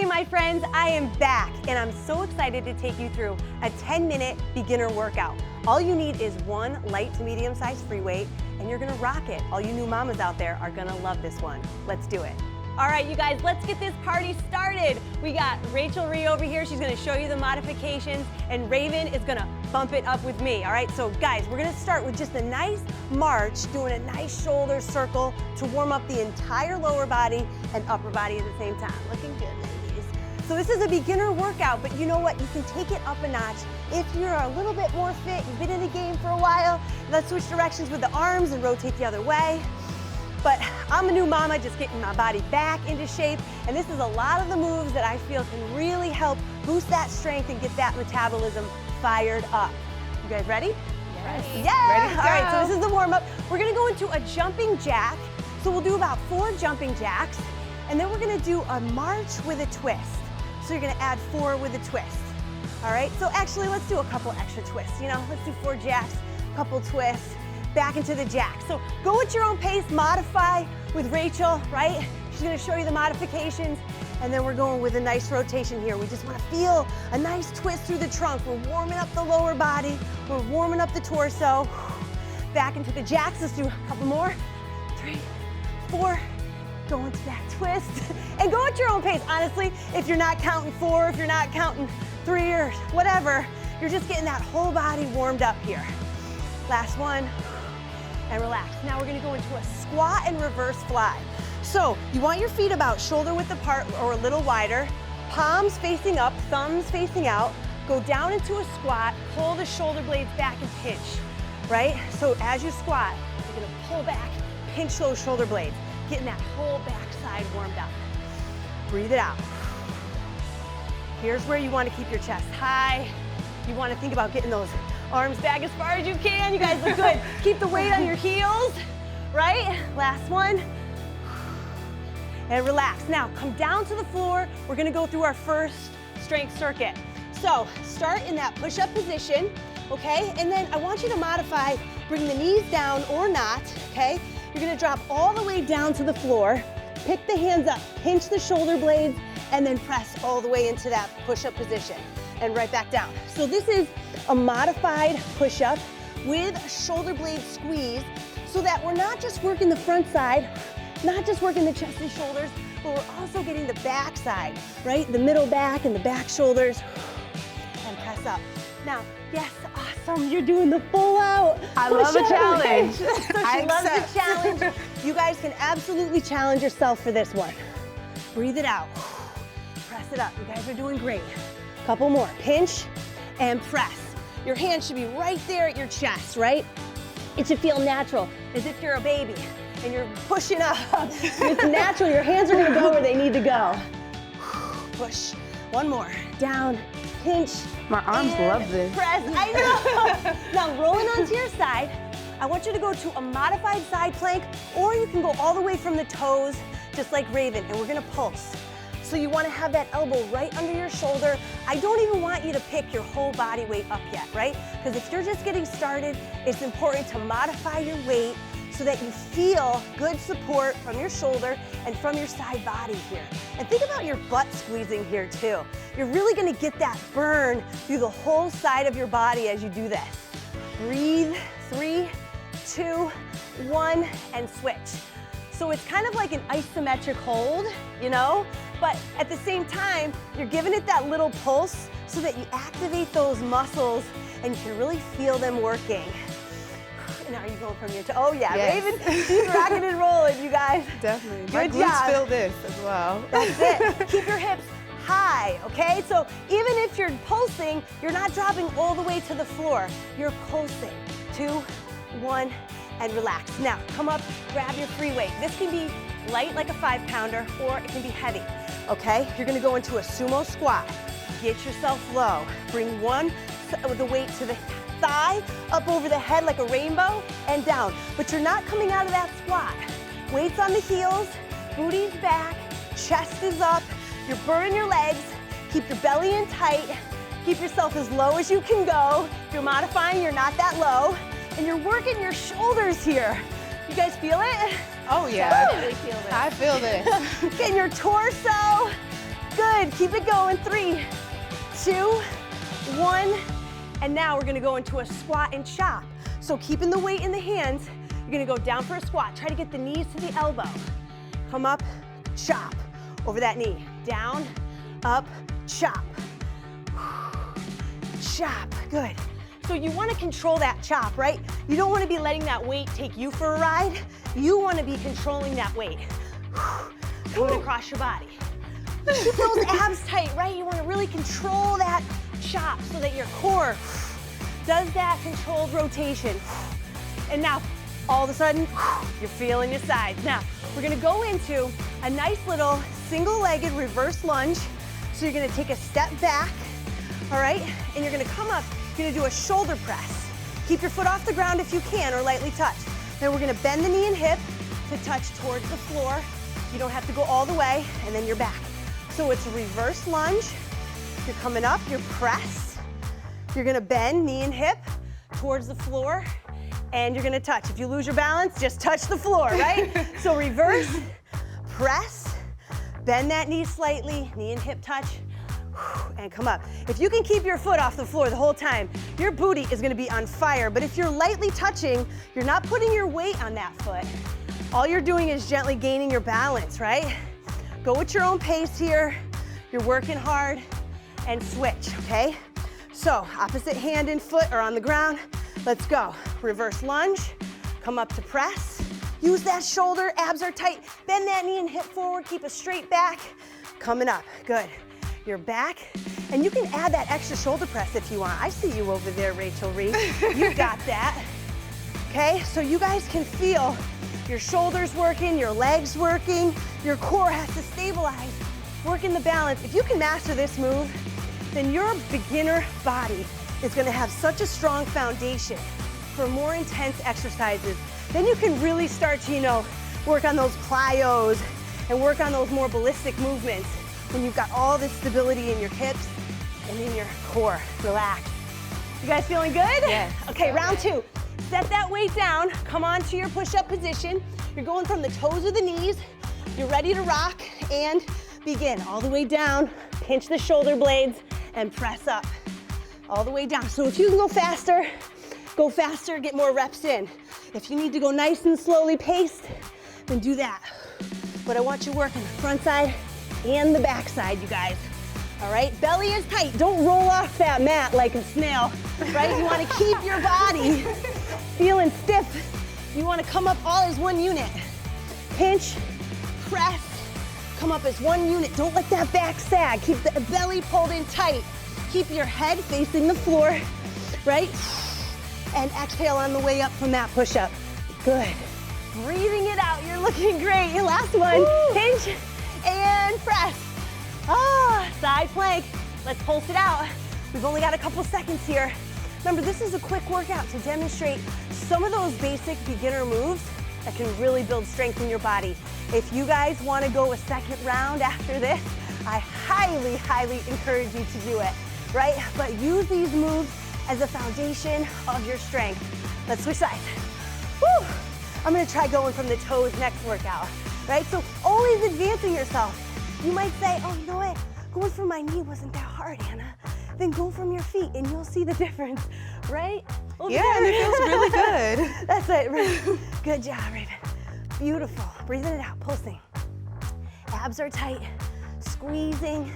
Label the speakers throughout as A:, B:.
A: Hey my friends, I am back and I'm so excited to take you through a 10-minute beginner workout. All you need is one light to medium sized free weight and you're gonna rock it. All you new mamas out there are gonna love this one. Let's do it. All right, you guys, let's get this party started. We got Rachel Ree over here. She's gonna show you the modifications and Reyven is gonna bump it up with me, all right? So guys, we're gonna start with just a nice march, doing a nice shoulder circle to warm up the entire lower body and upper body at the same time. Looking good, ladies. So this is a beginner workout, but you know what? You can take it up a notch if you're a little bit more fit, you've been in the game for a while. Let's switch directions with the arms and rotate the other way. But I'm a new mama, just getting my body back into shape, and this is a lot of the moves that I feel can really help boost that strength and get that metabolism fired up. You guys ready?
B: Yes.
A: Yeah!
B: Ready to go.
A: All right, so this is the warm-up. We're gonna go into a jumping jack. So we'll do about 4 jumping jacks, and then we're gonna do a march with a twist. So you're gonna add 4 with a twist. All right, so actually let's do a couple extra twists. You know, let's do 4 jacks, couple twists, back into the jack. So go at your own pace, modify with Rachel, right? She's gonna show you the modifications, and then we're going with a nice rotation here. We just wanna feel a nice twist through the trunk. We're warming up the lower body, we're warming up the torso. Back into the jacks, let's do a couple more. 3, 4, go into that twist. And go at your own pace. Honestly, if you're not counting 4, if you're not counting 3 or whatever, you're just getting that whole body warmed up here. Last one. And relax. Now we're gonna go into a squat and reverse fly. So you want your feet about shoulder width apart or a little wider, palms facing up, thumbs facing out, go down into a squat, pull the shoulder blades back and pinch, right? So as you squat, you're gonna pull back, pinch those shoulder blades, getting that whole backside warmed up. Breathe it out. Here's where you wanna keep your chest high. You wanna think about getting those arms back as far as you can. You guys look good. Keep the weight on your heels, right? Last one. And relax. Now, come down to the floor. We're gonna go through our first strength circuit. So, start in that push-up position, okay? And then I want you to modify, bring the knees down or not, okay? You're gonna drop all the way down to the floor, pick the hands up, pinch the shoulder blades, and then press all the way into that push-up position and right back down. So this is a modified push-up with a shoulder blade squeeze so that we're not just working the front side, not just working the chest and shoulders, but we're also getting the back side, right? The middle back and the back shoulders, and press up. Now, yes, awesome, you're doing the full out.
B: I love a challenge.
A: So she loves the challenge. You guys can absolutely challenge yourself for this one. Breathe it out. Press it up. You guys are doing great. Couple more. Pinch and press. Your hand should be right there at your chest, right? It should feel natural, as if you're a baby and you're pushing up. It's natural. Your hands are gonna go where they need to go. Push. One more. Down, pinch.
B: My arms love this.
A: Press. I know. Now rolling onto your side, I want you to go to a modified side plank, or you can go all the way from the toes, just like Reyven, and we're gonna pulse. So you wanna have that elbow right under your shoulder. I don't even want you to pick your whole body weight up yet, right? Because if you're just getting started, it's important to modify your weight so that you feel good support from your shoulder and from your side body here. And think about your butt squeezing here too. You're really gonna get that burn through the whole side of your body as you do this. Breathe, 3, 2, 1, and switch. So it's kind of like an isometric hold, you know? But at the same time, you're giving it that little pulse so that you activate those muscles and you can really feel them working. Now are you going from your toe? Oh yeah,
B: yes.
A: Reyven, she's rocking and rolling, you guys.
B: Definitely.
A: Good
B: My glutes
A: job.
B: feel this as well.
A: That's it. Keep your hips high, okay? So even if you're pulsing, you're not dropping all the way to the floor. You're pulsing. 2, 1, and relax. Now, come up, grab your free weight. This can be light like a 5-pounder, or it can be heavy, okay? You're gonna go into a sumo squat. Get yourself low. Bring the weight to the thigh, up over the head like a rainbow, and down. But you're not coming out of that squat. Weights on the heels, booty's back, chest is up, you're burning your legs, keep your belly in tight, keep yourself as low as you can go. If you're modifying, you're not that low, and you're working your shoulders here. You guys feel it?
B: Oh yeah.
A: Woo! Really feel this.
B: I feel this.
A: Getting your torso. Good. Good, keep it going. 3, 2, 1. And now we're gonna go into a squat and chop. So keeping the weight in the hands, you're gonna go down for a squat. Try to get the knees to the elbow. Come up, chop over that knee. Down, up, chop. Chop, good. So you wanna control that chop, right? You don't wanna be letting that weight take you for a ride. You wanna be controlling that weight. Coming across your body. Keep those abs tight, right? You wanna really control that chop so that your core does that controlled rotation. And now, all of a sudden, you're feeling your sides. Now, we're gonna go into a nice little single-legged reverse lunge. So you're gonna take a step back, all right? And you're gonna come up, you're gonna do a shoulder press. Keep your foot off the ground if you can, or lightly touch. Then we're gonna bend the knee and hip to touch towards the floor. You don't have to go all the way, and then you're back. So it's a reverse lunge. You're coming up, you're press. You're gonna bend knee and hip towards the floor, and you're gonna touch. If you lose your balance, just touch the floor, right? So reverse, press, bend that knee slightly, knee and hip touch, and come up. If you can keep your foot off the floor the whole time, your booty is gonna be on fire. But if you're lightly touching, you're not putting your weight on that foot. All you're doing is gently gaining your balance, right? Go at your own pace here. You're working hard, and switch, okay? So opposite hand and foot are on the ground. Let's go. Reverse lunge, come up to press. Use that shoulder, abs are tight. Bend that knee and hip forward, keep a straight back. Coming up, good. You're back, and you can add that extra shoulder press if you want. I see you over there, Rachel Reed. You got that. Okay, so you guys can feel your shoulders working, your legs working, your core has to stabilize, working the balance. If you can master this move, then your beginner body is gonna have such a strong foundation for more intense exercises. Then you can really start to, work on those plyos and work on those more ballistic movements when you've got all this stability in your hips and in your core. Relax. You guys feeling good?
B: Yes.
A: Okay, round 2. Set that weight down, come on to your push-up position. You're going from the toes of the knees. You're ready to rock and begin. All the way down, pinch the shoulder blades and press up. All the way down. So if you can go faster, get more reps in. If you need to go nice and slowly paced, then do that. But I want you working the front side and the back side, you guys. All right, belly is tight. Don't roll off that mat like a snail, right? You wanna keep your body feeling stiff. You wanna come up all as one unit. Pinch, press, come up as one unit. Don't let that back sag. Keep the belly pulled in tight. Keep your head facing the floor, right? And exhale on the way up from that push-up. Good. Breathing it out, you're looking great. Your last one, woo. Pinch and press. Side plank. Let's pulse it out. We've only got a couple seconds here. Remember, this is a quick workout to demonstrate some of those basic beginner moves that can really build strength in your body. If you guys want to go a second round after this, I highly, highly encourage you to do it, right? But use these moves as a foundation of your strength. Let's switch sides. Woo! I'm gonna try going from the toes next workout, right? So always advancing yourself. You might say, oh, you know what? Going from my knee wasn't that hard, Anna. Then go from your feet and you'll see the difference, right?
B: Yeah, and it feels really good.
A: That's it, Reyven. Good job, Reyven. Beautiful. Breathing it out, pulsing. Abs are tight, squeezing.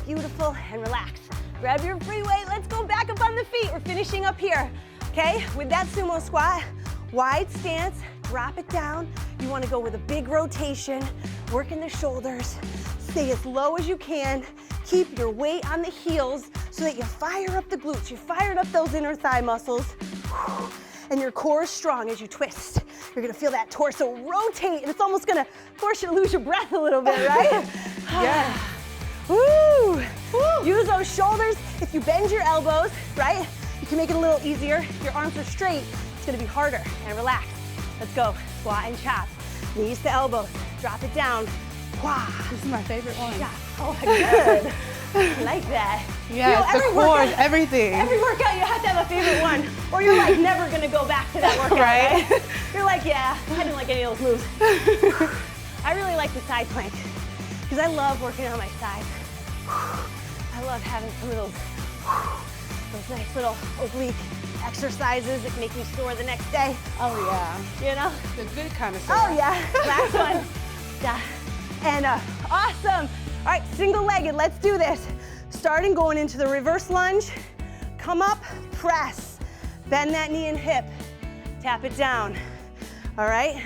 A: Beautiful, and relax. Grab your free weight. Let's go back up on the feet. We're finishing up here, okay? With that sumo squat, wide stance, drop it down. You wanna go with a big rotation, working the shoulders. Stay as low as you can. Keep your weight on the heels so that you fire up the glutes. You fired up those inner thigh muscles. And your core is strong as you twist. You're gonna feel that torso rotate, and it's almost gonna force you to lose your breath a little bit, right?
B: Yeah.
A: Woo! Use those shoulders. If you bend your elbows, right, you can make it a little easier. If your arms are straight, it's gonna be harder. And relax. Let's go. Squat and chop. Knees to elbows. Drop it down. Wow.
B: This is my favorite one.
A: Yeah. Oh, good. I like that.
B: Yeah, the core, everything.
A: Every workout, you have to have a favorite one, or you're like never gonna go back to that workout, right? You're like, yeah, I didn't like any of those moves. I really like the side plank because I love working on my side. love having some of those nice little oblique exercises that make me sore the next day.
B: Oh yeah.
A: You know?
B: The good kind of sore.
A: Oh yeah, last one. Yeah, and awesome. All right, single-legged, let's do this. Starting going into the reverse lunge, come up, press. Bend that knee and hip, tap it down. All right?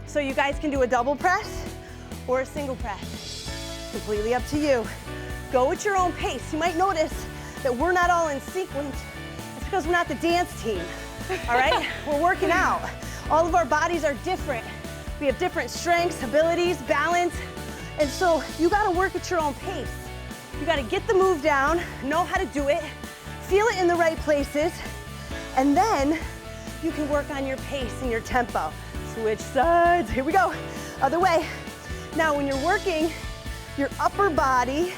A: So you guys can do a double press or a single press. Completely up to you. Go at your own pace. You might notice that we're not all in sequence. It's because we're not the dance team, all right? We're working out. All of our bodies are different. We have different strengths, abilities, balance, and so you gotta work at your own pace. You gotta get the move down, know how to do it, feel it in the right places, and then you can work on your pace and your tempo. Switch sides, here we go, other way. Now when you're working your upper body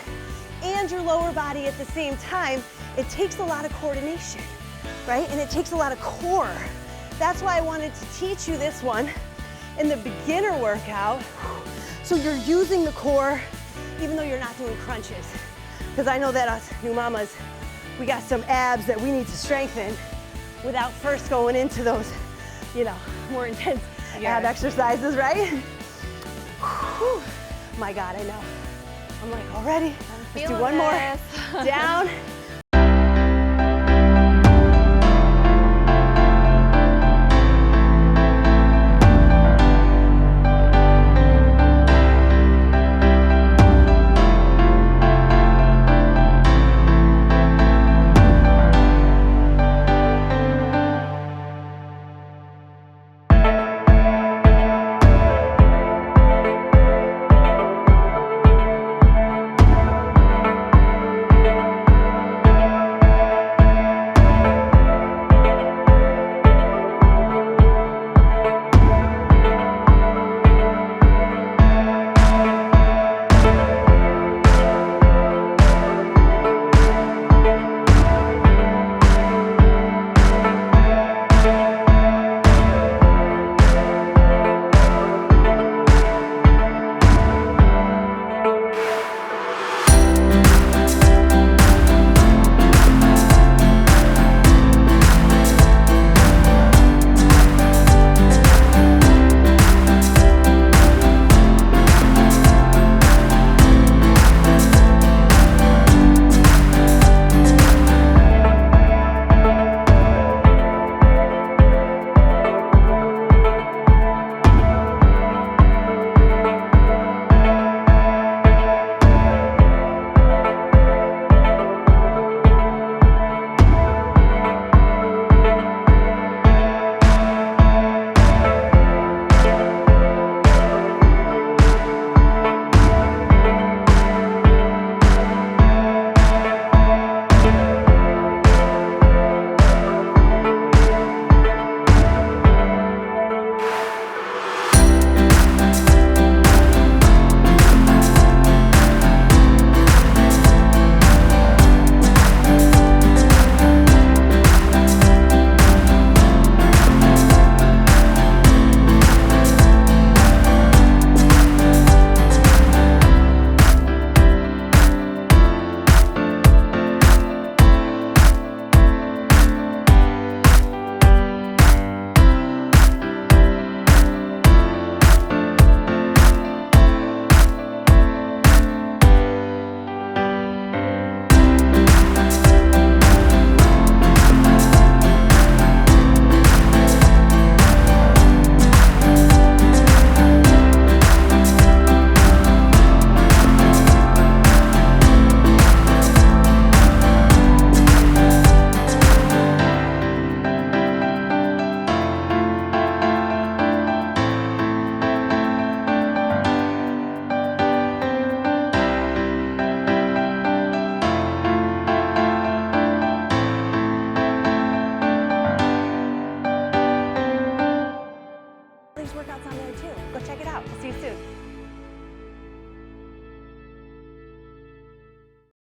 A: and your lower body at the same time, it takes a lot of coordination, right? And it takes a lot of core. That's why I wanted to teach you this one in the beginner workout. So you're using the core even though you're not doing crunches. Because I know that us new mamas, we got some abs that we need to strengthen without first going into those, you know, more intense ab exercises, right? My God, I know. I'm like, already? Let's do one more. Down,